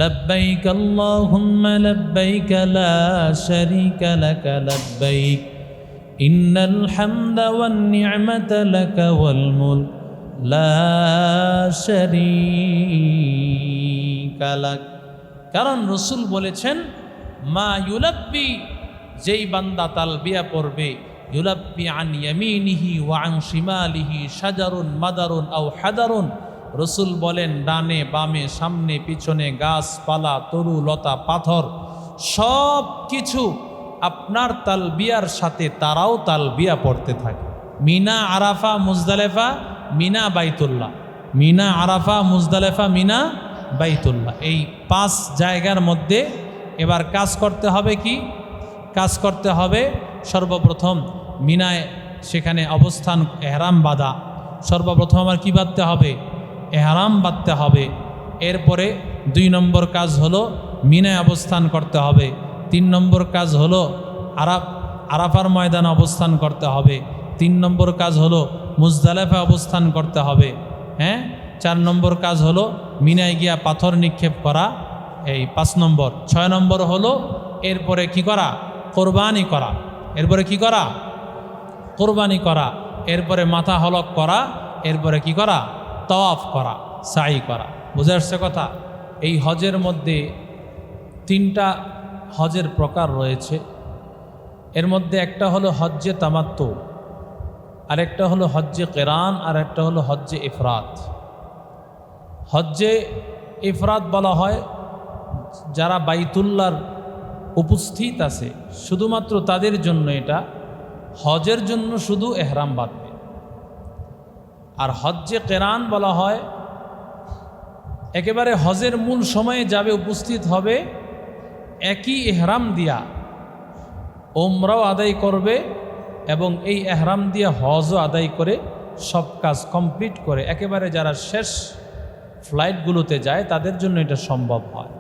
لبيك اللهم لبيك لا شريك لك لبيك إن الحمد والنعمة لك والملك لا شريك لك। কারণ রাসূল বলেছেন মা ইউলাব্বি, যেই বান্দা তালবিয়া পড়বে, ইউলাব্বি আন ইয়ামিনিহি ওয়া আন শিমালিহি শাজারুন মাদারুন আও হাদারুন, রাসূল বলেন ডানে বামে সামনে পিছনে গাছপালা তরু লতা পাথর সব কিছু আপনার তালবিয়ার সাথে তারাও তালবিয়া পড়তে থাকে। মিনা আরাফা মুজদালেফা মিনা বাইতুল্লাহ, মিনা আরাফা মুজদালেফা মিনা বাইতুল্লাহ, এই 5 জায়গার মধ্যে এবার কাজ করতে হবে। কি কাজ করতে হবে? সর্বপ্রথম মিনায় সেখানে অবস্থান, এহরাম বাঁধা। সর্বপ্রথম আমার কি বাঁধতে হবে? এহরাম বাঁধতে হবে। এরপরে 2 নম্বর কাজ হলো মিনায় অবস্থান করতে হবে। 3 নম্বর কাজ হলো আরাফার ময়দানে অবস্থান করতে হবে। 3 নম্বর কাজ হলো মুজদালেফা অবস্থান করতে হবে। 4 নম্বর কাজ হলো মিনায় গিয়া পাথর নিক্ষেপ করা, এই 5 নম্বর। 6 নম্বর হলো এরপরে কি করা? কোরবানি করা। এরপরে কি করা? কোরবানি করা। এরপরে মাথা হলক করা। এরপরে কি করা? তাওয়াফ করা, সাই করা। বুঝে আসছে কথা? এই হজের মধ্যে 3টা হজের প্রকার রয়েছে। এর মধ্যে একটা হলো হজ্জে তামাত্তু, আরেকটা হলো হজ্জে কেরান, আর একটা হলো হজ্জে ইফরাত। হজ্জে ইফরাত বলা হয় যারা বাইতুল্লাহর উপস্থিত আছে শুধুমাত্র তাদের জন্য, এটা হজের জন্য শুধু এহরাম বাঁধবে। আর হজ্জে কেরান বলা হয় একেবারে হজের মূল সময়ে যাবে, উপস্থিত হবে, একই এহরাম দিয়া ওমরাও আদায় করবে এবং এই এহরাম দিয়ে হজও আদায় করে সব কাজ কমপ্লিট করে একেবারে যারা শেষ ফ্লাইটগুলোতে যায় তাদের জন্য এটা সম্ভব হয়।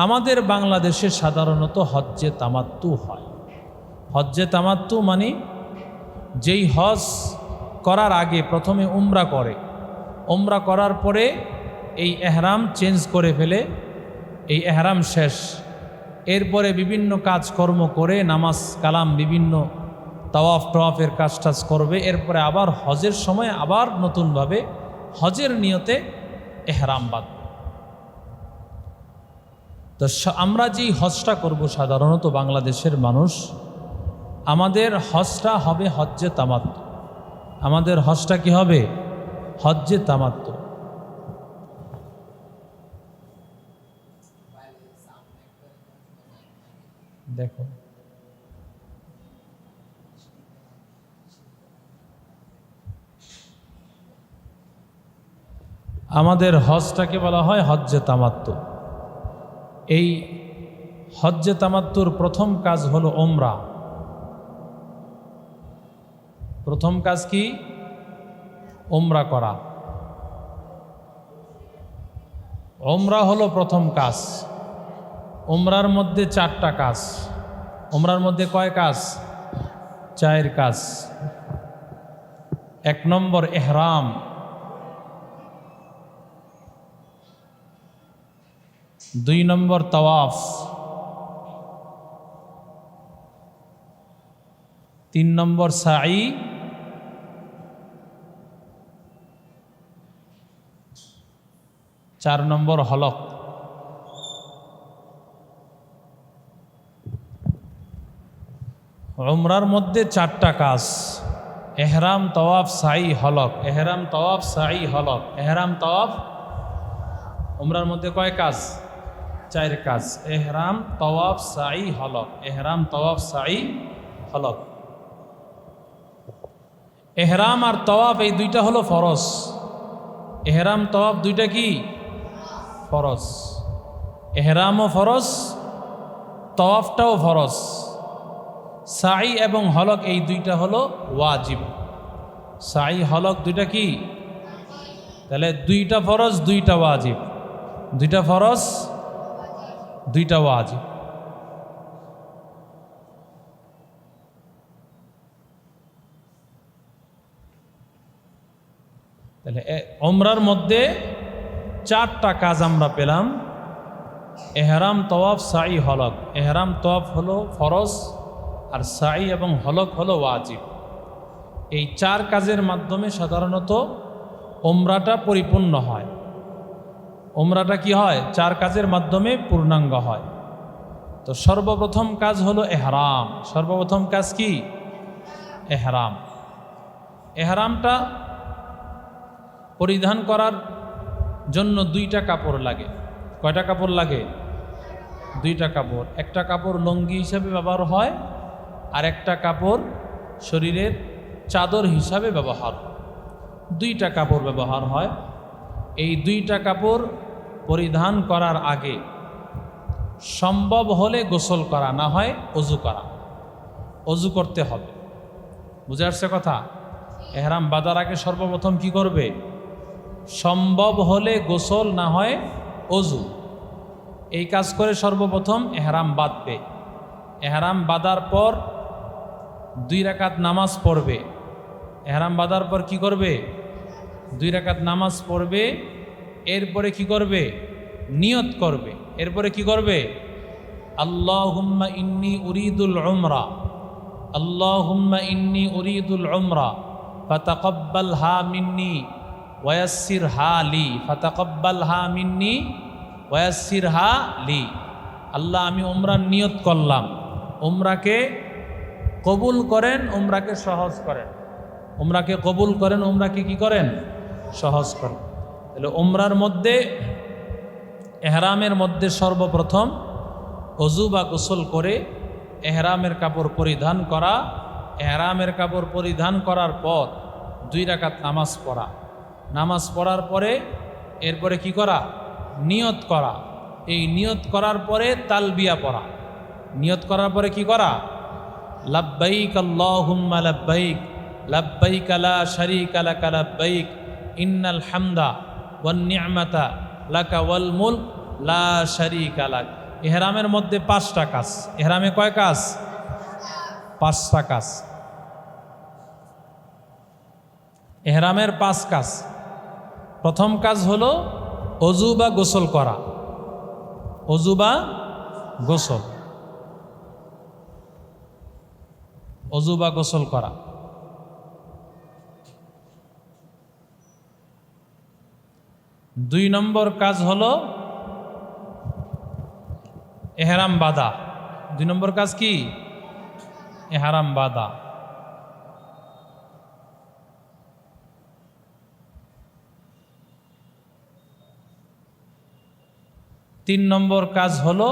আমাদের বাংলাদেশে সাধারণত হজ্জে তামাত্তু হয়। হজ্জে তামাত্তু মানে যেই হজ করার আগে প্রথমে উমরা করে, উমরা করার পরে এই এহরাম চেঞ্জ করে ফেলে, এই এহরাম শেষ, এরপরে বিভিন্ন কাজকর্ম করে নামাজ কালাম বিভিন্ন তাওয়াফ টাওয়াফের কাজ টাজ করবে, এরপরে আবার হজের সময় আবার নতুনভাবে হজের নিয়তে এহরাম বাঁধবে। তো আমরা যেই হজটা করব সাধারণত বাংলাদেশের মানুষ, আমাদের হজটা হবে হজ্জে তামাত্তু। আমাদের হজটা কি হবে? হজ্জে তামাত্তু। দেখো আমাদের হজটাকে বলা হয় হজ্জে তামাত্তু। এই হজ্জে তামাত্তুর প্রথম কাজ হলো ওমরা। প্রথম কাজ কি? ওমরা করা। ওমরা হলো প্রথম কাজ। ওমরার মধ্যে 4টা কাজ। ওমরার মধ্যে কয় কাজ? 4 কাজ। 1 নম্বর এহরাম, 2 নম্বর তাওয়াফ, 3 নম্বর সাই, 4 নম্বর হলক। উমরার মধ্যে 4টা কাজ: এহরাম তাওয়াফ সাই হলক, এহরাম তাওয়াফ সাই হলক, এহরাম তাওয়াফ। উমরার মধ্যে কয় কাজ? 4 কাজ। এহরাম তাওয়াফ সাই হলক, এহরাম তাওয়াফ সাই হলক। এহরাম আর তাওয়াফ এই 2টা হলো ফরজ। এহরাম তাওয়াফ 2টা কি? ফরজ। এহরামও ফরজ, তাওয়াফটাও ফরজ। সাই এবং হলক এই 2টা হলো ওয়াজিব। সাই হলক 2টা কি? তাহলে 2টা ফরজ 2টা ওয়াজিব, 2টা ফরজ 2টা ওয়াজিব। তাহলে উমরার মধ্যে 4টা কাজ আমরা পেলাম। এহরাম তওয়াফ সাই হলক। এহরাম তওয়াফ হলো ফরজ, আর সাই এবং হলক হলো ওয়াজিব। এই চার কাজের মাধ্যমে সাধারণত ওমরাটা পরিপূর্ণ হয়। ওমরাটা কি হয়? চার কাজের মাধ্যমে পূর্ণাঙ্গ হয়। তো সর্বপ্রথম কাজ হলো এহরাম। সর্বপ্রথম কাজ কি? এহরাম। এহরামটা পরিধান করার জন্য দুইটা কাপড় লাগে। কয়টা কাপড় লাগে? দুইটা কাপড়। একটা কাপড় লুঙ্গি হিসাবে ব্যবহার হয়, আর একটা কাপড় শরীরের চাদর হিসাবে ব্যবহার হয়। দুইটা কাপড় ব্যবহার হয়। এই দুইটা কাপড় পরিধান করার আগে সম্ভব হলে গোসল করা, না হয় অজু করা। অজু করতে হবে। বুঝে আসছে কথা? এহরাম বাঁধার আগে সর্বপ্রথম কি করবে? সম্ভব হলে গোসল, না হয় অজু। এই কাজ করে সর্বপ্রথম এহরাম বাঁধবে। এহরাম বাঁধার পর 2 রাকাত নামাজ পড়বে। এহরাম বাঁধার পর কি করবে? 2 রাকাত নামাজ পড়বে। এরপরে কি করবে? নিয়ত করবে। এরপরে কি করবে? আল্লাহুম্মা ইন্নী উরিদুল উমরা, আল্লাহুম্মা ইন্নী উরিদুল উমরা ফাতাকাব্বালহা মিন্নি ওয়ায়াসসিরহা লি, ফাতাকাব্বালহা মিন্নি ওয়ায়াসসিরহা লি। আল্লাহ, আমি উমরার নিয়ত করলাম, উমরাকে কবুল করেন, উমরাকে সহজ করেন। উমরাকে কবুল করেন, উমরাকে কি করেন? সহজ করেন। তাহলে উমরার মধ্যে, এহরামের মধ্যে সর্বপ্রথম অজু বা গোসল করে এহরামের কাপড় পরিধান করা। এহরামের কাপড় পরিধান করার পর 2 রাকাত নামাজ পড়া। নামাজ পড়ার পরে এরপরে কি করা? নিয়ত করা। এই নিয়ত করার পরে তালবিয়া পড়া। নিয়ত করার পরে কি করা? লাব্বাইক আল্লাহুম্মা লাব্বাইক, লাব্বাইক লা শারীকা লাকা লাব্বাইক, ইন্নাল হামদা ওয়ান নি'মাতা লাকা ওয়াল মুলক লা শারীকা লাক। ইহরামের মধ্যে 5টা কাজ। ইহরামে কয় কাজ? 5টা কাজ। ইহরামের 5 কাজ। প্রথম কাজ হলো অজু বা গোসল করা। অজু বা গোসল, অজু বা গোসল করা। 2 নম্বর কাজ হলো এহরাম বাঁধা। 2 নম্বর কাজ কি? এহরাম বাঁধা। 3 নম্বর কাজ হলো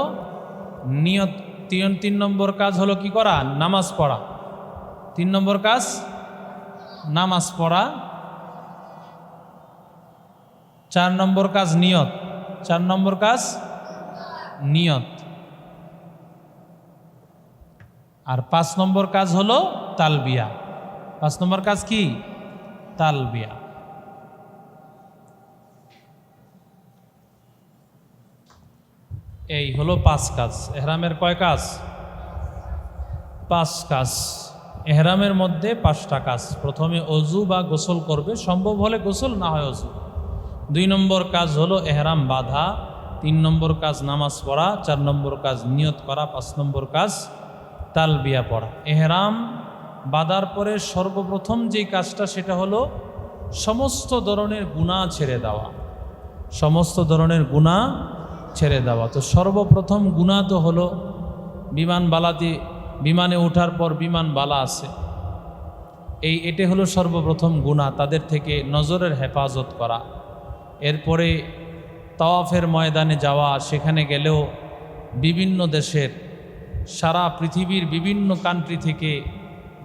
নিয়ত। 3 নম্বর কাজ হলো কি করা? নামাজ পড়া। 3 নম্বর কাজ নামাজ পড়া। 4 নম্বর কাজ নিয়ত। 4 নম্বর কাজ নিয়ত। আর 5 নম্বর কাজ হলো তালবিয়া। 5 নম্বর কাজ কি? তালবিয়া। এই হলো 5 কাজ। এহরামের কয় কাজ? 5 কাজ। এহরামের মধ্যে 5টা কাজ। প্রথমে অজু বা গোসল করবে, সম্ভব হলে গোসল, না হয় অজু। 2 নম্বর কাজ হলো এহরাম বাঁধা। 3 নম্বর কাজ নামাজ পড়া। 4 নম্বর কাজ নিয়ত করা। 5 নম্বর কাজ তালবিয়া পড়া। এহরাম বাঁধার পরে সর্বপ্রথম যে কাজটা, সেটা হলো সমস্ত ধরনের গুনাহ ছেড়ে দেওয়া। সমস্ত ধরনের গুনাহ ছেড়ে দেওয়া। তো সর্বপ্রথম গুনাহ তো হলো বিমানে ওঠার পর বিমান বালা আছে, এটা হলো সর্বপ্রথম গুনাহ। তাদের থেকে নজরের হেফাজত করা। এরপরে তাওয়াফের ময়দানে যাওয়া। সেখানে গেলেও বিভিন্ন দেশের, সারা পৃথিবীর বিভিন্ন কান্ট্রি থেকে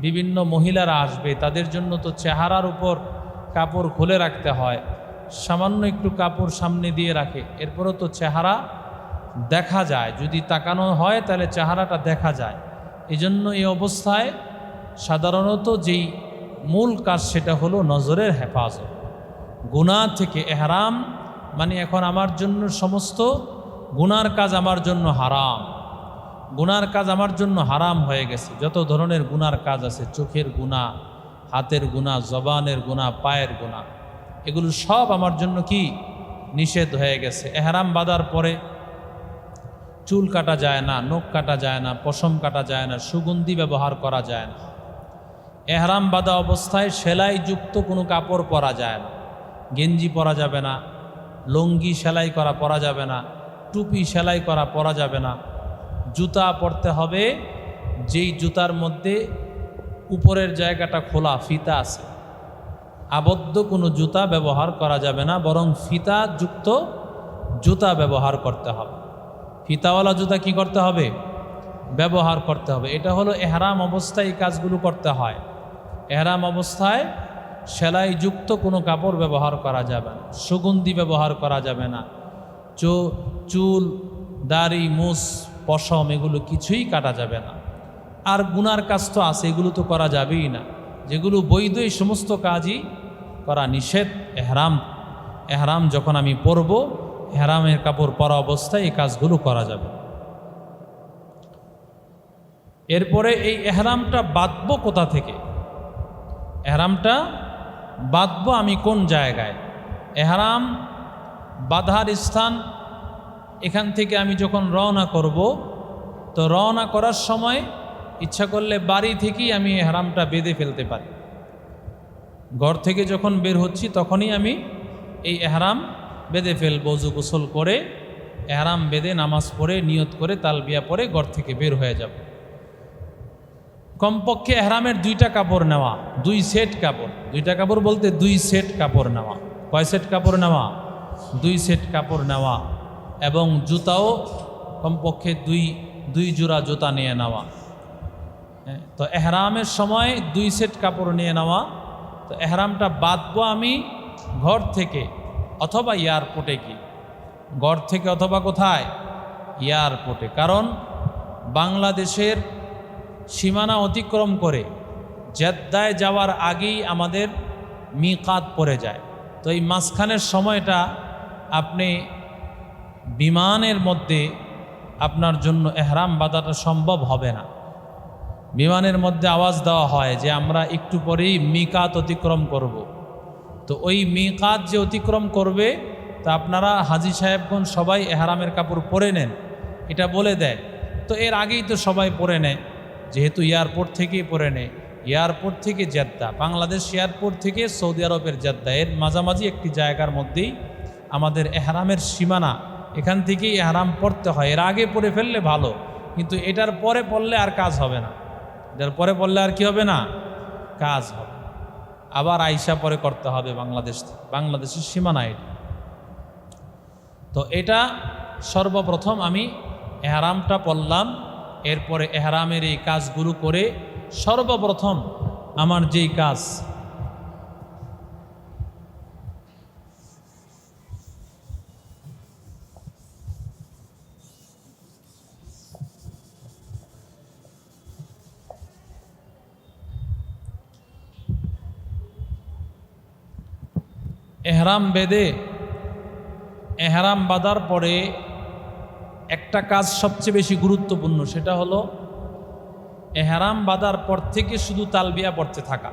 বিভিন্ন মহিলারা আসবে। তাদের জন্য তো চেহারার উপর কাপড় খুলে রাখতে হয়। সামান্য একটু কাপড় সামনে দিয়ে রাখে, এরপরও তো চেহারা দেখা যায়। যদি তাকানো হয় তাহলে চেহারাটা দেখা যায়। এজন্য এই অবস্থায় সাধারণত যেই মূল কাজ, সেটা হলো নজরের হেফাজত। গুনাহ থেকে এহরাম মানে এখন আমার জন্য সমস্ত গুনার কাজ আমার জন্য হারাম। গুনার কাজ আমার জন্য হারাম হয়ে গেছে। যত ধরনের গুনার কাজ আছে, চোখের গুনাহ, হাতের গুনাহ, জবানের গুনাহ, পায়ের গুনাহ, এগুলো সব আমার জন্য কি? নিষেধ হয়ে গেছে। এহরাম বাঁধার পরে চুল কাটা যায় না, নখ কাটা যায় না, পশম কাটা যায় না, সুগন্ধি ব্যবহার করা যায় না। এহরাম বাঁধা অবস্থায় সেলাইযুক্ত কোনো কাপড় পরা যায় না, গেঞ্জি পরা যাবে না, লুঙ্গি সেলাই করা পরা যাবে না, টুপি সেলাই করা পরা যাবে না। জুতা পরতে হবে যেই জুতার মধ্যে উপরের জায়গাটা খোলা, ফিতা আছে। আবদ্ধ কোনো জুতা ব্যবহার করা যাবে না, বরং ফিতাযুক্ত জুতা ব্যবহার করতে হবে। ফিতাওয়ালা জুতা কি করতে হবে? ব্যবহার করতে হবে। এটা হলো এহরাম অবস্থায় এই কাজগুলো করতে হয়। এহরাম অবস্থায় সেলাইযুক্ত কোনো কাপড় ব্যবহার করা যাবে না, সুগন্ধি ব্যবহার করা যাবে না, চুল, দাড়ি, মুছ, পশম এগুলো কিছুই কাটা যাবে না। আর গুনার কাজ তো আছে, এগুলো তো করা যাবেই না। যেগুলো বৈধ এই সমস্ত কাজই করা নিষেধ। এহরাম যখন আমি পরব, এহরামের কাপড় পরা অবস্থায় এই কাজগুলো করা যাবে। এরপরে এই এহরামটা বাঁধবো কোথা থেকে? এহরামটা বাঁধবো আমি কোন জায়গায়? এহরাম বাঁধার স্থান এখান থেকে আমি যখন রওনা করব, তো রওনা করার সময় ইচ্ছা করলে বাড়ি থেকেই আমি এহরামটা বেঁধে ফেলতে পারি। ঘর থেকে যখন বের হচ্ছি তখনই আমি এই এহরাম বেঁধে ফেলবো। ওযু গোসল করে এহরাম বেঁধে নামাজ পড়ে নিয়ত করে তালবিয়া পরে ঘর থেকে বের হয়ে যাব। কমপক্ষে এহরামের 2টা কাপড় নেওয়া, 2 সেট কাপড়। 2টা কাপড় বলতে 2 সেট কাপড় নেওয়া। কয় সেট কাপড় নেওয়া? 2 সেট কাপড় নেওয়া। এবং জুতাও কমপক্ষে 2 জোড়া জুতা নিয়ে নেওয়া। তো এহরামের সময় 2 সেট কাপড় নিয়ে নেওয়া। তো এহরামটা বাঁধবো আমি ঘর থেকে অথবা এয়ারপোর্টে গিয়ে। ঘর থেকে অথবা কোথায়? এয়ারপোর্টে। কারণ বাংলাদেশের সীমানা অতিক্রম করে জেদ্দায় যাওয়ার আগেই আমাদের মিকাত পড়ে যায়। তো এই মাঝখানের সময়টা আপনি বিমানের মধ্যে আপনার জন্য এহরাম বাঁধাটা সম্ভব হবে না। বিমানের মধ্যে আওয়াজ দেওয়া হয় যে আমরা একটু পরেই মিকাত অতিক্রম করব। তো ওই মিকাত যে অতিক্রম করবে, তা আপনারা হাজী সাহেবগণ সবাই এহরামের কাপড় পরে নেন, এটা বলে দেয়। তো এর আগেই তো সবাই পরে নেয়, যেহেতু এয়ারপোর্ট থেকেই পরে নেয়। এয়ারপোর্ট থেকে জেদ্দা, বাংলাদেশ এয়ারপোর্ট থেকে সৌদি আরবের জেদ্দা, এর মাঝামাঝি একটি জায়গার মধ্যেই আমাদের এহরামের সীমানা। এখান থেকেই এহরাম পড়তে হয়। এর আগে পরে ফেললে ভালো, কিন্তু এটার পরে পড়লে আর কাজ হবে না। এটার পরে পড়লে আর কি হবে না? কাজ হবে। আবার আইসা পরে করতে হবে বাংলাদেশ থেকে। বাংলাদেশের সীমানা এটা। তো এটা সর্বপ্রথম আমি এহরামটা পড়লাম। এরপরে এহরামের এই কাজগুলো করে সর্বপ্রথম আমার যেই কাজ, এহরাম বেঁধে এহরাম বাঁধার পরে একটা কাজ সবচেয়ে বেশি গুরুত্বপূর্ণ, সেটা হলো এহরাম বাঁধার পর থেকে শুধু তালবিয়া পড়তে থাকা।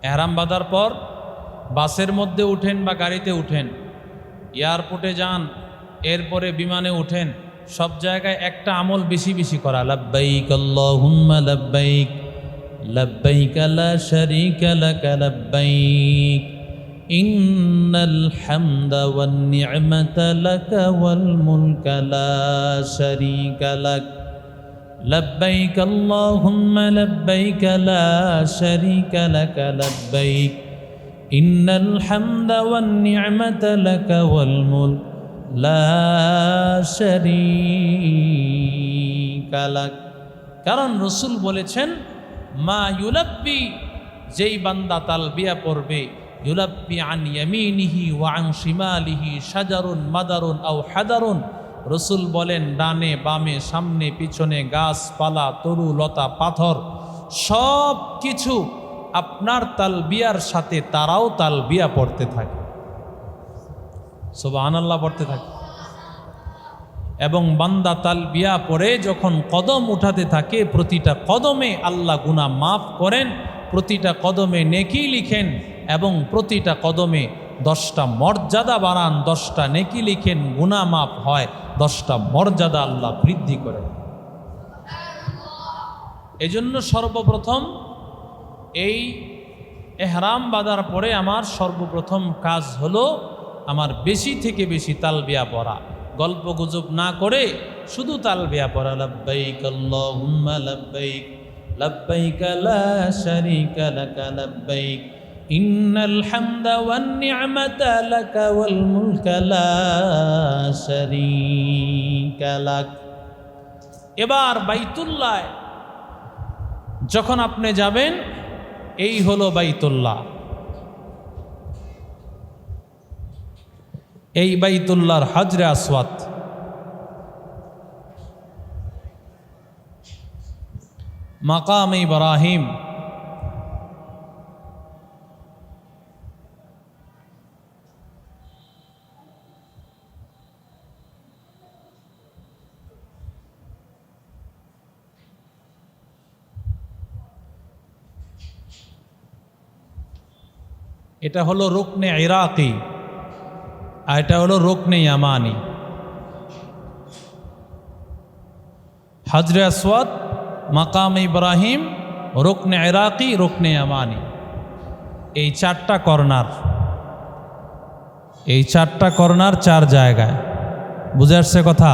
এহরাম বাঁধার পর বাসের মধ্যে উঠেন বা গাড়িতে উঠেন, এয়ারপোর্টে যান, এরপরে বিমানে উঠেন, সব জায়গায় একটা আমল বেশি বেশি করা, লাব্বাইক আল্লাহুম্মা লাব্বাইক, লাব্বাইক লা শারীকা লাক লাব্বাইক, ইন্নাল হামদা ওয়ান নি'মাতা লাকা ওয়াল মুলকা লা শারীকা লাক, লাব্বাইক আল্লাহুম্মা লাব্বাইক লা শারীকা লাকা লাব্বাইক, ইন্নাল হামদা ওয়ান নি'মাতা লাকা ওয়াল মুলক লা শারীকা লাক। কারণ রাসূল বলেছেন, মা ইউলাব্বি, যেই বান্দা তালবিয়া পড়বে, ইউলাব্বি আন ইয়ামিনিহি ওয়া আন শিমালিহি শাজারুন মাদারুন আও হাদারুন। রাসূল বলেন, ডানে বামে সামনে পিছনে গাছপালা তরু লতা পাথর সব কিছু আপনার তালবিয়ার সাথে তারাও তালবিয়া পড়তে থাকে, সুবহানাল্লাহ পড়তে থাকে। এবং বান্দা তালবিয়া পড়ে যখন কদম উঠাতে থাকে, প্রতিটা কদমে আল্লাহ গুনাহ মাফ করেন, প্রতিটা কদমে নেকি লিখেন, এবং প্রতিটা কদমে 10টা মর্যাদা বাড়ান, 10টা নেকি লিখেন, গুনাহ মাফ হয়। 10টা মর্যাদা আল্লাহ বৃদ্ধি করে। এজন্য সর্বপ্রথম এই এহরাম বাঁধার পরে আমার সর্বপ্রথম কাজ হলো আমার বেশি থেকে বেশি তালবিয়া পড়া, গল্প গুজব না করে শুধু তালবিয়া পড়া। লাব্বাইক আল্লাহুম্মা লাব্বাইক লাব্বাইক লা শারীকা লাকা লাব্বাইক ইন্নাল হামদা ওয়ান নি'মাতা লাকা ওয়াল মুলকা লা শারীকা লাক। এবার বাইতুল্লাহ যখন আপনি যাবেন, এই হলো বাইতুল্লাহ। এই বাইতুল্লাহর হাজরে আসওয়াদ, মাকাম ইব্রাহিম। এটা হলো রুকনে ইরাকি আর এটা হলো রুকনে ইয়ামানি। হাজরে আসওয়াদ, মাকাম ইব্রাহিম, রুকনে ইরাকি, রুকনে ইয়ামানি, এই 4টা কর্নার। এই 4টা কর্নার 4 জায়গায়। বুঝে আসছে কথা?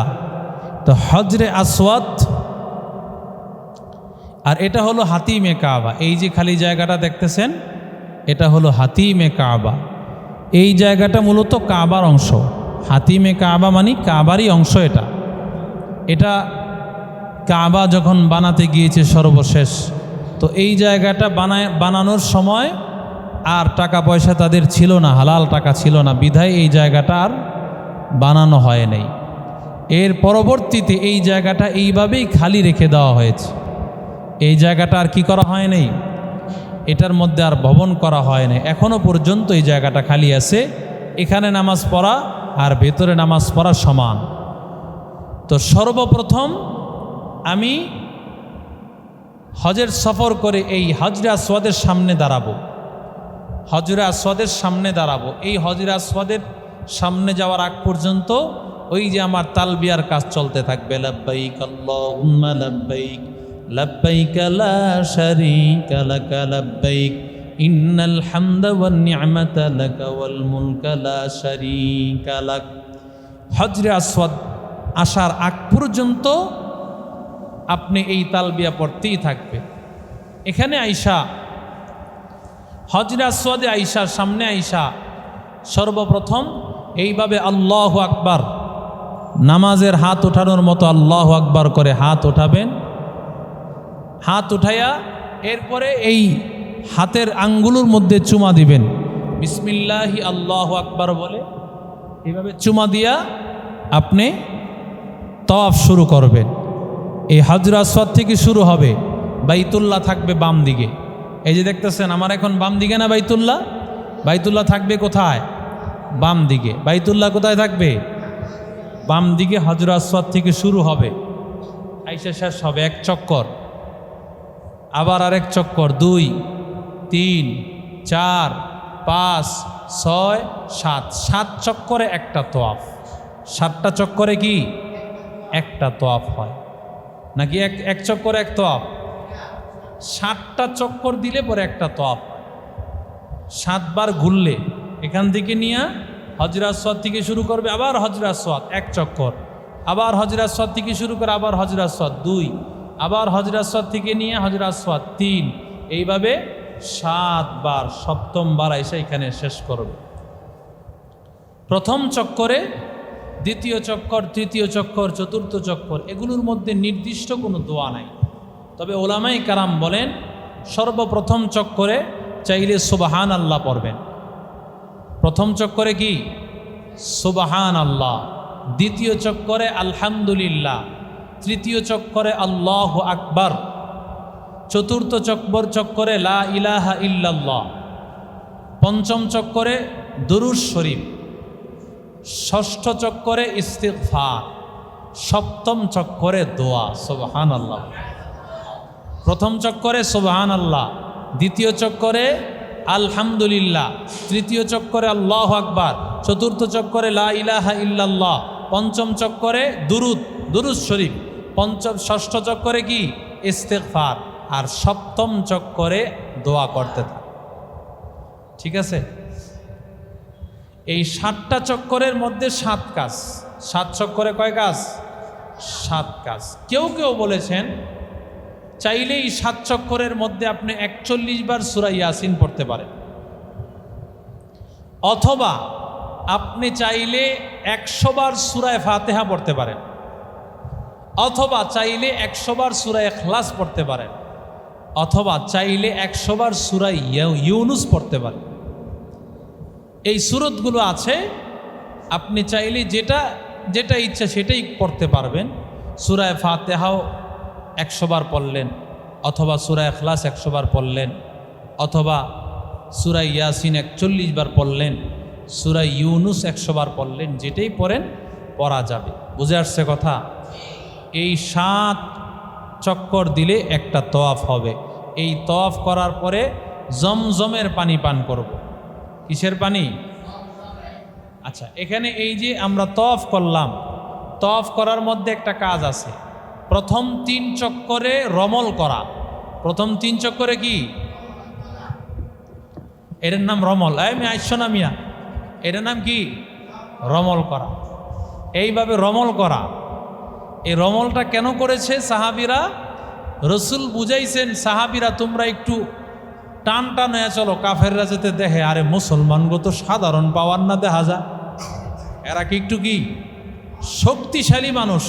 তো হজরে আসওয়াদ আর এটা হলো হাতিমে কাবা। এই যে খালি জায়গাটা দেখতেছেন, এটা হলো হাতিমে কাবা। এই জায়গাটা মূলত কাবার অংশ। হাতিমে কাবা মানে কাবারই অংশ। এটা কাবা যখন বানাতে গিয়েছে সর্বশেষ, তো এই জায়গাটা বানানোর সময় আর টাকা পয়সা তাদের ছিল না, হালাল টাকা ছিল না, বিধায় এই জায়গাটা আর বানানো হয় নাই। এর পরবর্তীতে এই জায়গাটা এইভাবেই খালি রেখে দেওয়া হয়েছে। এই জায়গাটা আর কি করা হয় নাই, এটার মধ্যে আর ভবন করা হয় না। এখনো পর্যন্ত এই জায়গাটা খালি আছে। এখানে নামাজ পড়া আর ভেতরে নামাজ পড়া সমান। তো সর্বপ্রথম আমি হজের সফর করে এই হজরে আসওয়াদের সামনে দাঁড়াবো। হজরে আসওয়াদের সামনে দাঁড়াবো। এই হজরে আসওয়াদের সামনে যাওয়ার আগ পর্যন্ত ওই যে আমার তালবিয়ার কাজ চলতে থাকবে। লাব্বাইক আল্লাহুম্মা লাব্বাইক লাব্বাইক লা শারীকা লাকা লাব্বাইক ইন্নাল হামদা ওয়ান নি'মাতা লাকা ওয়াল মুলকা লা শারীকা লাক। হজরে আসওয়াদ আসার আগ পর্যন্ত আপনি এই তালবিয়া পড়তেই থাকবে। এখানে আইসা, হজরে আসওয়াদে আইসা, সামনে আইসা সর্বপ্রথম এইভাবে আল্লাহু আকবার, নামাজের হাত ওঠানোর মতো আল্লাহু আকবার করে হাত ওঠাবেন। হাত উঠাইয়া এরপরে এই হাতের আঙ্গুলের মধ্যে চুমা দিবেন। বিসমিল্লাহি আল্লাহু আকবার বলে এইভাবে চুমা দিয়া আপনি তাওয়াফ শুরু করবেন। এই হজরে আসওয়াদ থেকে শুরু হবে। বাইতুল্লাহ থাকবে বাম দিকে। এই যে দেখতেছেন আমার এখন বাম দিকে না বাইতুল্লাহ? বাইতুল্লাহ থাকবে কোথায়? বাম দিকে। বাইতুল্লাহ কোথায় থাকবে? বাম দিকে। হজরে আসওয়াদ থেকে শুরু হবে, আইসা শেষ হবে 1 চক্কর, আবার আরেক চক্কর, 2, 3, 4, 5, 6, 7, 7 চক্করে একটা তোয়াফ। 7টা চক্করে কি একটা তোয়াফ হয় নাকি এক চক্করে এক তোয়াফ? 7টা চক্কর দিলে পরে একটা তোয়াফ। 7 বার ঘুরলে এখান থেকে নিয়ে হজরে আসওয়াদ থেকে শুরু করবে, আবার হজরে আসওয়াদ 1 চক্কর, আবার হজরে আসওয়াদ থেকে শুরু করে আবার হজরে আসওয়াদ 2, আবার হজরে আসওয়াদ থেকে নিয়ে হজরে আসওয়াদ 3, এইভাবে 7 বার। 7ম বার এসে এখানে শেষ করবে। প্রথম চক্করে, দ্বিতীয় চক্কর, তৃতীয় চক্কর, চতুর্থ চক্কর, এগুলোর মধ্যে নির্দিষ্ট কোনো দোয়া নাই। তবে ওলামায়ে কেরাম বলেন সর্বপ্রথম চক্করে চাইলে সুবহান আল্লাহ পড়বেন। প্রথম চক্করে কি সুবহান আল্লাহ, দ্বিতীয় চক্করে আলহামদুলিল্লাহ, তৃতীয় চক্করে আল্লাহু আকবার, চতুর্থ চক্করে লা ইলাহা ইল্লাল্লাহ, পঞ্চম চক্করে দুরূদ শরীফ, ষষ্ঠ চক্করে ইস্তিগফার, সপ্তম চক্করে দোয়া সুবহানাল্লাহ। প্রথম চক্করে সুবহানাল্লাহ, দ্বিতীয় চক্করে আলহামদুলিল্লাহ, তৃতীয় চক্করে আল্লাহু আকবার, চতুর্থ চক্করে লা ইলাহা ইল্লাল্লাহ, পঞ্চম চক্করে দুরুদ দুরুদ শরীফ, ষষ্ঠ চক্করে কি ইস্তেগফার, আর সপ্তম চক্করে দোয়া করতে থাক। ঠিক আছে? এই 7টা চক্করের মধ্যে 7 কাজ। 7 চক্করে কয় কাজ? 7 কাজ। কেউ কেউ বলেছেন চাইলে এই 7 চক্করের মধ্যে আপনি 41 বার সূরা ইয়াসিন পড়তে পারেন, অথবা আপনি চাইলে 100 বার সূরা ফাতিহা পড়তে পারেন, অথবা চাইলে 100 বার সূরা ইখলাস পড়তে পারেন, অথবা চাইলে 100 বার সূরা ইউনুস পড়তে পারেন। এই সূরতগুলো আছে, আপনি চাইলে যেটা যেটা ইচ্ছা সেটাই পড়তে পারবেন। সূরা ফাতিহাও 100 বার পড়লেন, অথবা সূরা ইখলাস 100 বার পড়লেন, অথবা সূরা ইয়াসিন 41 বার পড়লেন, সূরা ইউনুস 100 বার পড়লেন, যেটাই পড়েন পড়া যাবে। বুঝে আসছে কথা? এই 7 চক্কর দিলে একটা তওয়াফ হবে। এই তওয়াফ করার পরে জমজমের পানি পান করব। কিসের পানি? আচ্ছা, এখানে এই যে আমরা তওয়াফ করলাম, তওয়াফ করার মধ্যে একটা কাজ আছে। প্রথম 3 চক্করে রমল করা। প্রথম 3 চক্করে কি? এর নাম রমল। আমি আইসনা মিয়া, এর নাম কি? রমল করা। এইভাবে রমল করা। এই রমলটা কেন করেছে সাহাবীরা? রসুল বুঝাইছেন, সাহাবীরা তোমরা একটু টান টান হয়ে চলো, কাফেররা যেতে দেখে আরে মুসলমানগো তো সাধারণ পাওয়ার না দেখা যায়, এরা কি একটু কি শক্তিশালী মানুষ।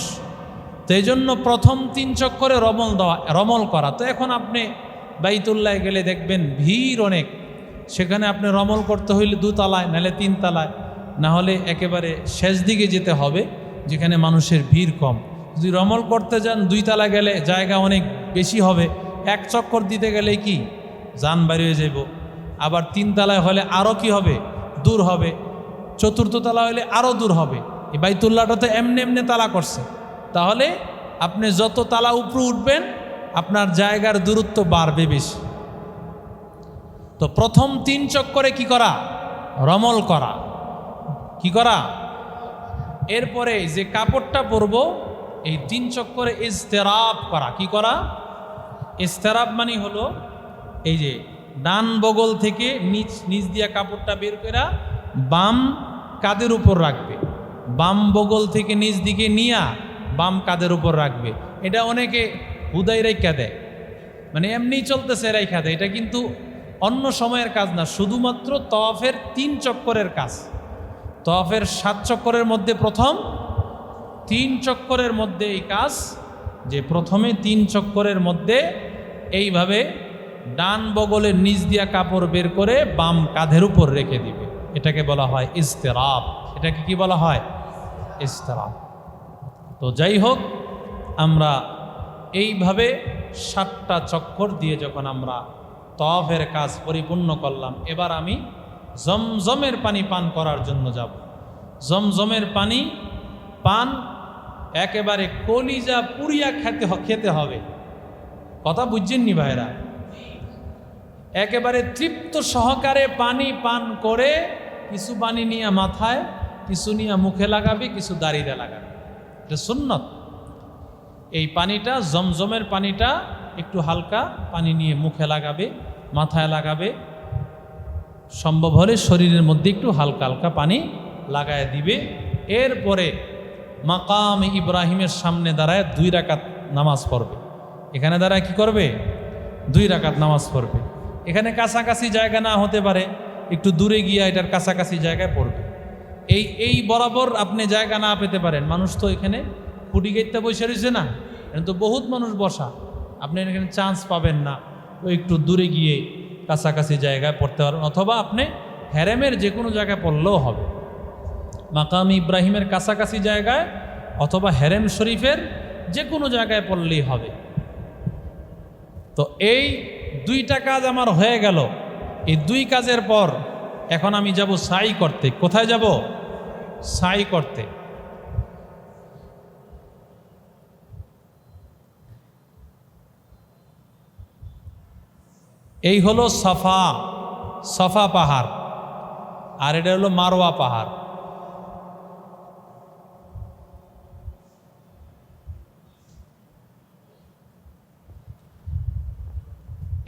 তো এই জন্য প্রথম 3 চক্করে রমল করা। তো এখন আপনি বাইতুল্লাহ গেলে দেখবেন ভিড় অনেক, সেখানে আপনি রমল করতে হইলে 2 তলায়, নাহলে 3 তলায়, না হলে একেবারে শেষ দিকে যেতে হবে যেখানে মানুষের ভিড় কম। যদি রমল করতে যান 2 তলা গেলে জায়গা অনেক বেশি হবে, 1 চক্কর দিতে গেলে কি জান বাড়িয়ে যাব। আবার 3 তলায় হলে আরও কি হবে? দূর হবে। 4র্থ তলা হলে আরও দূর হবে। এই বাইতুল্লাহটা তো এমনি এমনি তালা করছে, তাহলে আপনি যত তালা উপরে উঠবেন আপনার জায়গার দূরত্ব বাড়বে বেশি। তো প্রথম 3 চক্করে কি করা? রমল করা। কি করা? এরপরে যে কাপড়টা পরবো এই 3 চক্করে ইজতেরাব করা। কি করা? ইজতেরাব মানে হলো এই যে ডান বগল থেকে নিচ দিয়া কাপড়টা বের করে বাম কাঁধের উপর রাখবে, বাম বগল থেকে নিচ দিকে নিয়া বাম কাঁধের উপর রাখবে। এটা অনেকে হুদাই রাইখা দেয়, মানে এমনিই চলতেছে রাইখা দেয়। এটা কিন্তু অন্য সময়ের কাজ না, শুধুমাত্র তওয়াফের 3 চক্করের কাজ। তওয়াফের 7 চক্করের মধ্যে প্রথম 3 চক্করের মধ্যে এই কাজ, যে প্রথমে 3 চক্করের মধ্যে এইভাবে ডান বগলের নিচ দিয়া কাপড় বের করে বাম কাঁধের উপর রেখে দিবে। এটাকে বলা হয় ইজতেরাব। এটাকে কি বলা হয়? ইজতেরাব। তো যাই হোক, আমরা এইভাবে 7টা চক্কর দিয়ে যখন আমরা তওয়াফের কাজ পরিপূর্ণ করলাম, এবার আমি জমজমের পানি পান করার জন্য যাব। জমজমের পানি পান একেবারে কলিজা পুড়িয়া খেতে হবে। কথা বুঝছেননি ভাইরা? একেবারে তৃপ্ত সহকারে পানি পান করে কিছু পানি নিয়ে মাথায়, কিছু নিয়ে মুখে লাগাবে, কিছু দাড়িতে লাগাবে। এটা সুন্নত। এই পানিটা, জমজমের পানিটা একটু হালকা পানি নিয়ে মুখে লাগাবে, মাথায় লাগাবে, সম্ভব হলে শরীরের মধ্যে একটু হালকা হালকা পানি লাগায় দিবে। এরপরে মাকাম ইব্রাহিমের সামনে দাঁড়ায় 2 রাকাত নামাজ পড়বে। এখানে দাঁড়ায় কি করবে? 2 রাকাত নামাজ পড়বে। এখানে কাছাকাছি জায়গা না হতে পারে, একটু দূরে গিয়া এটার কাছাকাছি জায়গায় পড়বে। এই বরাবর আপনি জায়গা না পেতে পারেন, মানুষ তো এখানে খুঁটি গেটটা বসে রয়েছে না, এখানে তো বহুত মানুষ বসা, আপনি এখানে চান্স পাবেন না। তো একটু দূরে গিয়ে কাছাকাছি জায়গায় পড়তে পারেন, অথবা আপনি হেরেমের যে কোনো জায়গায় পড়লেও হবে। মাকাম ইব্রাহিমের কাছাকাছি জায়গায় অথবা হেরেম শরীফের যে কোনো জায়গায় পড়লেই হবে। তো এই 2টা কাজ আমার হয়ে গেল। এই 2 কাজের পর এখন আমি যাব সাই করতে। কোথায় যাব? সাই করতে। এই হলো সাফা পাহাড়, আর এটা হলো মারওয়া পাহাড়।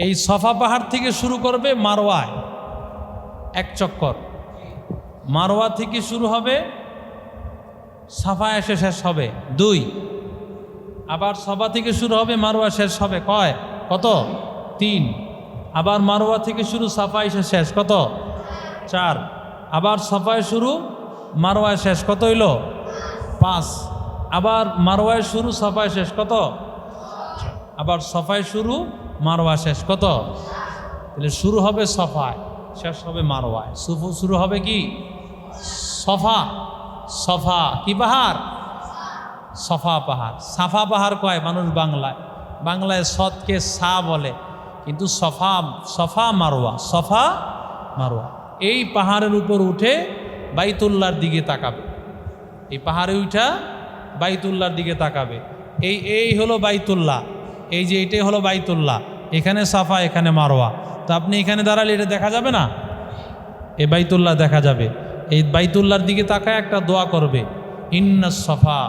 এই সফা পাহাড় থেকে শুরু করবে মারওয়ায় এক চক্কর, মারওয়া থেকে শুরু হবে সাফা এসে শেষ হবে 2, আবার সফা থেকে শুরু হবে মারওয়া শেষ হবে কত 3, আবার মারওয়া থেকে শুরু সাফা এসে শেষ কত 4, আবার সফায় শুরু মারওয়ায় শেষ কত হইল 5, আবার মারওয়ায় শুরু সফায় শেষ কত, আবার সফায় শুরু মারওয়া শেষ কত। তাহলে শুরু হবে সফায়, শেষ হবে মারওয়ায়। শুরু হবে কি সফা, সফা কি পাহাড়, সফা পাহাড়। সাফা পাহাড় কয় মানুষ বাংলায় সৎকে সা বলে, কিন্তু সফা মারওয়া, সফা মারওয়া। এই পাহাড়ের উপর উঠে বাইতুল্লাহর দিকে তাকাবে, এই পাহাড়ে উঠা বাইতুল্লাহর দিকে তাকাবে। এই হলো বাইতুল্লাহ, এই যে এটাই হলো বাইতুল্লাহ, এখানে সাফা এখানে মারওয়া। তো আপনি এখানে দাঁড়ালে এটা দেখা যাবে না, এই বাইতুল্লাহ দেখা যাবে। এই বাইতুল্লাহর দিকে তাকায় একটা দোয়া করবে, ইন্নাস সাফা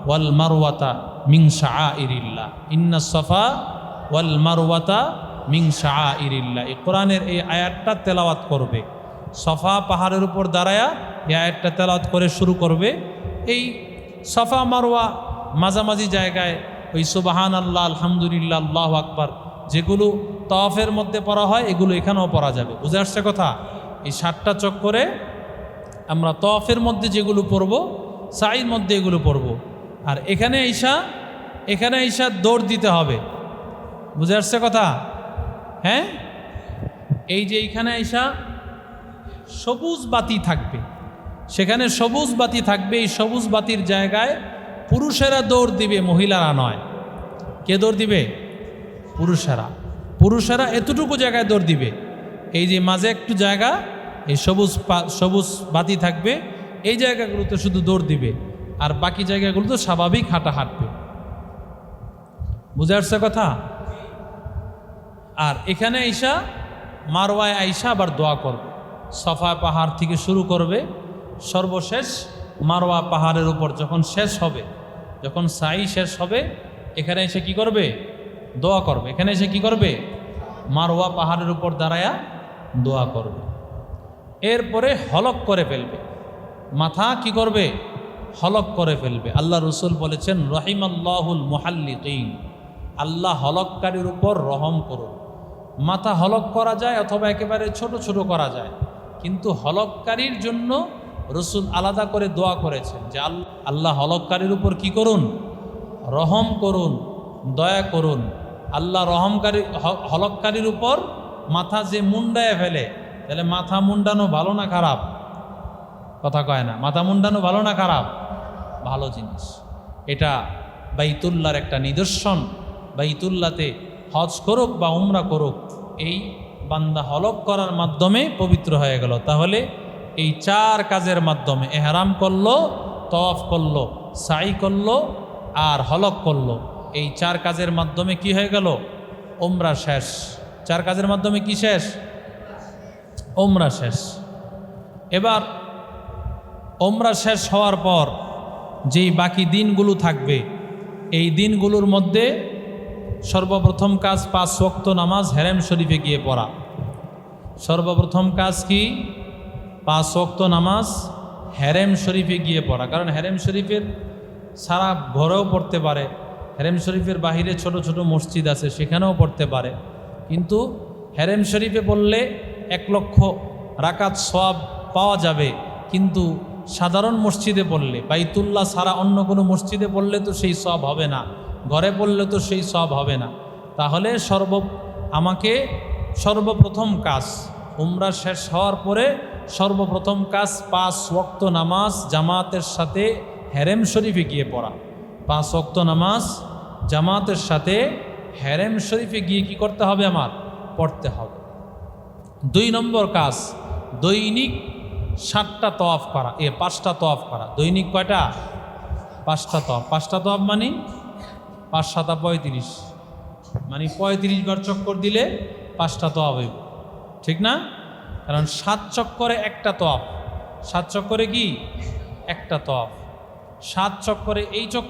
ওয়াল মারওয়াতা মিন শাআইরিল্লাহ, ইন্নাস সাফা ওয়াল মারওয়াতা মিন শাআইরিল্লাহ। এই কোরআনের এই আয়াতটা তেলাওয়াত করবে, সফা পাহাড়ের উপর দাঁড়ায়া এই আয়াতটা তেলাওয়াত করে শুরু করবে। এই সফা মারওয়া মাঝামাঝি জায়গায় ওই সুবহানাল্লাহ, আলহামদুলিল্লাহ, আল্লাহু আকবার যেগুলো তাওয়াফের মধ্যে পড়া হয় এগুলো এখানেও পড়া যাবে। বুঝে আসছে কথা? এই 7টা চক্করে আমরা তাওয়াফের মধ্যে যেগুলো পড়ব, সাইর মধ্যে এগুলো পড়ব। আর এখানে ঈশা দৌড় দিতে হবে। বুঝে আসছে কথা? হ্যাঁ, এই যে এইখানে ঈশা সবুজ বাতি থাকবে, সেখানে সবুজ বাতি থাকবে। এই সবুজ বাতির জায়গায় পুরুষেরা দৌড় দিবে, মহিলারা নয়। কে দৌড় দিবে? পুরুষেরা এতটুকু জায়গায় দৌড় দিবে। এই যে মাঝে একটু জায়গা, এই সবুজ বাতি থাকবে, এই জায়গাগুলোতে শুধু দৌড় দিবে, আর বাকি জায়গাগুলো তো স্বাভাবিক হাঁটবে। বুঝে আসছে কথা? আর এখানে ঈশা মারওয়ায় আইসা আবার দোয়া করবে, সফা পাহাড় থেকে শুরু করবে, সর্বশেষ মারওয়া পাহাড়ের উপর যখন শেষ হবে, যখন সাই শেষ হবে, এখানে এসে কি করবে? দোয়া করবে। এখানে এসে কি করবে? মারওয়া পাহাড়ের উপর দাঁড়ায়া দোয়া করবে। এরপরে হলক করে ফেলবে, মাথা কি করবে? হলক করে ফেলবে। আল্লাহ রসুল বলেছেন, রহিমাল্লাহুল মুহাল্লিকিন, আল্লাহ হলককারীর উপর রহম করুন। মাথা হলক করা যায় অথবা একেবারে ছোট ছোট করা যায়, কিন্তু হলককারীর জন্য রসুল আলাদা করে দোয়া করেছেন যে আল্লাহ হলককারীর উপর কি করুন? রহম করুন, দয়া করুন। আল্লাহ হলককারীর উপর মাথা যে মুন্ডায় ফেলে, তাহলে মাথা মুন্ডানো ভালো না খারাপ? কথা কয় না। মাথা মুন্ডানো ভালো না খারাপ? ভালো জিনিস। এটা বাইতুল্লাহর একটা নিদর্শন। বাইতুল্লাতে হজ করুক বা উমরা করুক, এই বান্দা হলক করার মাধ্যমে পবিত্র হয়ে গেল। তাহলে এই 4 কাজের মাধ্যমে এহরাম করলো, তওয়াফ করলো, সাই করলো আর হলক করলো, এই 4 কাজের মাধ্যমে কি হয়ে গেল? উমরা শেষ। 4 কাজের মাধ্যমে কি শেষ? উমরা শেষ। এবার উমরা শেষ হওয়ার পর যেই বাকি দিনগুলো থাকবে, এই দিনগুলোর মধ্যে সর্বপ্রথম কাজ 5 ওয়াক্ত নামাজ হেরেম শরীফে গিয়ে পড়া। সর্বপ্রথম কাজ কি? 5 ওয়াক্ত নামাজ হেরেম শরীফে গিয়ে পড়া। কারণ হেরেম শরীফের সারা ঘরেও পড়তে পারে, হেরেম শরীফের বাহিরে ছোট ছোট মসজিদ আছে, সেখানেও পড়তে পারে। কিন্তু হেরেম শরীফে পড়লে 1 লক্ষ রাকাত সওয়াব পাওয়া যাবে, কিন্তু সাধারণ মসজিদে পড়লে, বাইতুল্লাহ ছাড়া অন্য কোনো মসজিদে পড়লে তো সেই সওয়াব হবে না, ঘরে পড়লে তো সেই সওয়াব হবে না। তাহলে আমাকে সর্বপ্রথম কাজ, উমরা শেষ হওয়ার পরে সর্বপ্রথম কাজ 5 ওয়াক্ত নামাজ জামাতের সাথে হেরেম শরীফে গিয়ে পড়া। 5 ওয়াক্ত নামাজ জামাতের সাথে হেরেম শরীফে গিয়ে কি করতে হবে? আমার পড়তে হবে। 2 নম্বর কাজ, দৈনিক 7টা তওয়াফ করা, 5টা তওয়াফ করা। দৈনিক কয়টা? 5টা তওয়াফ। 5টা তওয়াফ মানে 5 × 7 = 35, মানে 35 বার চক্কর দিলে 5টা তওয়াফ হইব, ঠিক না? কারণ 7 চক্করে একটা তওয়াফ, 7 চক্করে কি একটা তওয়াফ, 7 চক্করে এই চক্কর